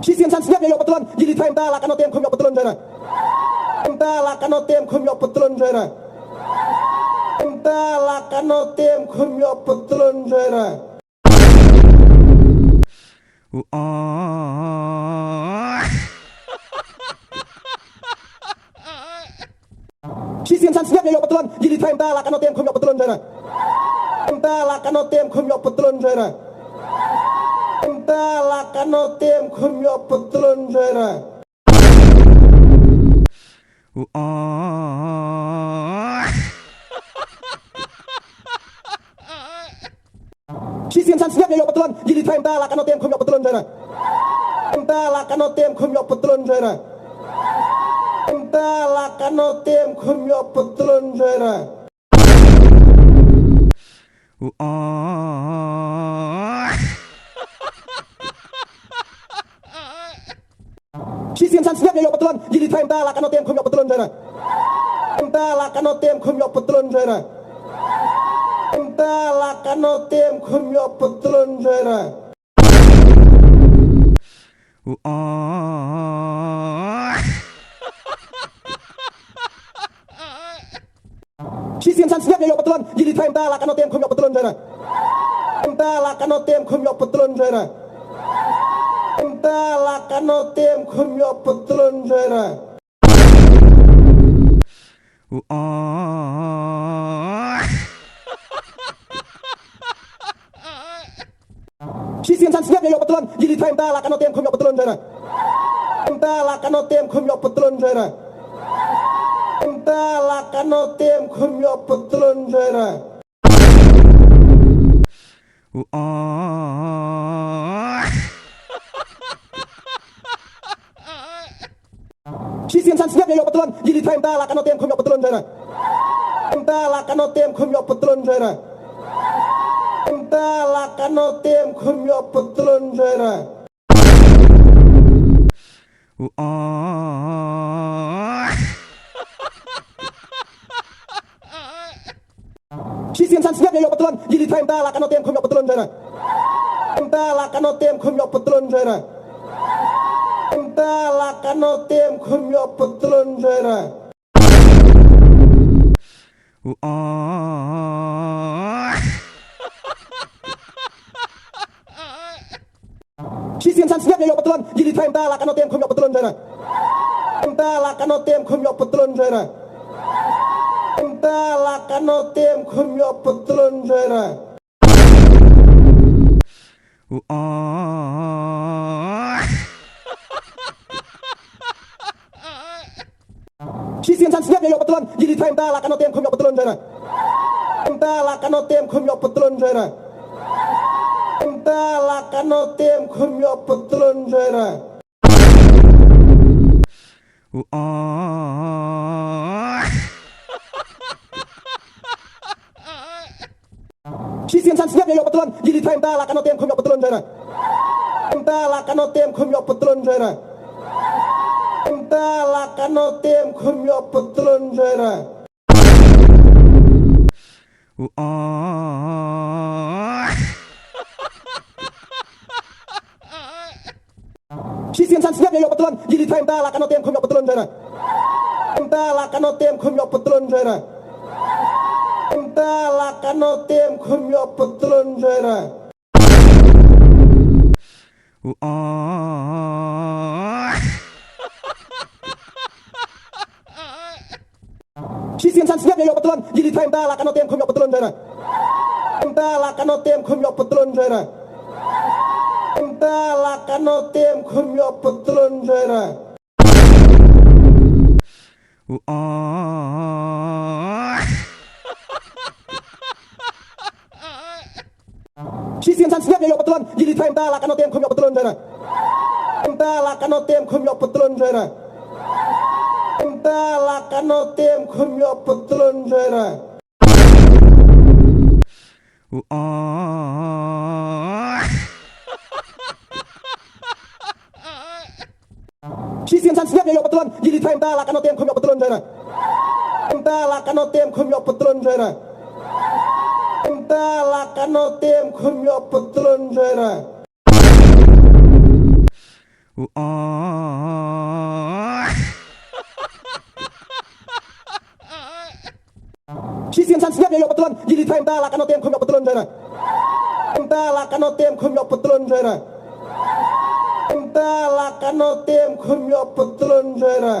Khi xiên san snap yo patron jili time ta la kanotem khum yo patron jara ta la kanotem khum yo patron jara ta la kanotem khum yo patron jara Khi xiên san snap yo patron jili time ta la kanotem khum yo patron jara ta la kanotem khum yo patron jara ta la kanotem khum yo patron jara Khi xiên san snap yo patron jili time ta la kanotem khum yo patron jara ta la kanotem khum yo patron jara ta la kanotem khum yo patron jara Khi xiên san snap yo patron jili time ta la kanotem khum yo patron jara ta la kanotem khum yo patron jara ta la kanotem khum yo patron jara Khi xiên san snap yo patron jili time ta la kanotem khum yo patron jara ta la kanotem khum yo patron jara ta la kanotem khum yo patron jara Khi xiên san snap yo patron jili time ta la kanotem khum yo patron jara ta la kanotem khum yo patron jara ta la kanotem khum yo patron jara Khi xiên san snap yo patron jili time ta la kanotem khum yo patron jara ta la kanotem khum yo patron jara ta la kanotem khum yo patron jara Khi xiên san snap yo patron jili time ta la kanotem khum yo patron jara ta la kanotem khum yo patron jara ta la kanotem khum yo patron jara Khi xiên san snap yo patron jili time ta la kanotem khum yo patron jara ta la kanotem khum yo patron jara ta la kanotem khum yo patron jara Khi xiên san snap yo patron jili time ta la kanotem khum yo patron jara ta la kanotem khum yo patron jara ta la kanotem khum yo patron jara Khi xiên san snap yo patron jili time ta la kanotem khum yo patron jara ta la kanotem khum yo patron jara ta la kanotem khum yo patron jara Khi xiên san snap yo patron jili time ta la kanotem khum yo patron jara ta la kanotem khum yo patron jara ta la kanotem khum yo patron jara Khi xiên san snap yo patron jili time ta la kanotem khum yo patron jara ta la kanotem khum yo patron jara ta la kanotem khum yo patron jara Khi xiên san snap yo patron jili time ta la kanotem khum yo patron jara ta la kanotem khum yo patron jara ta la kanotem khum yo patron jara Khi xiên san snap yo patron jili time ta la kanotem khum yo patron jara ta la kanotem khum yo patron jara ta la kanotem khum yo patron jara Khi xiên san snap yo betulan gili time ta lakan otem khum yo betulan jana. Ta lakan otem khum yo betulan jana. Ta lakan otem khum yo betulan jana.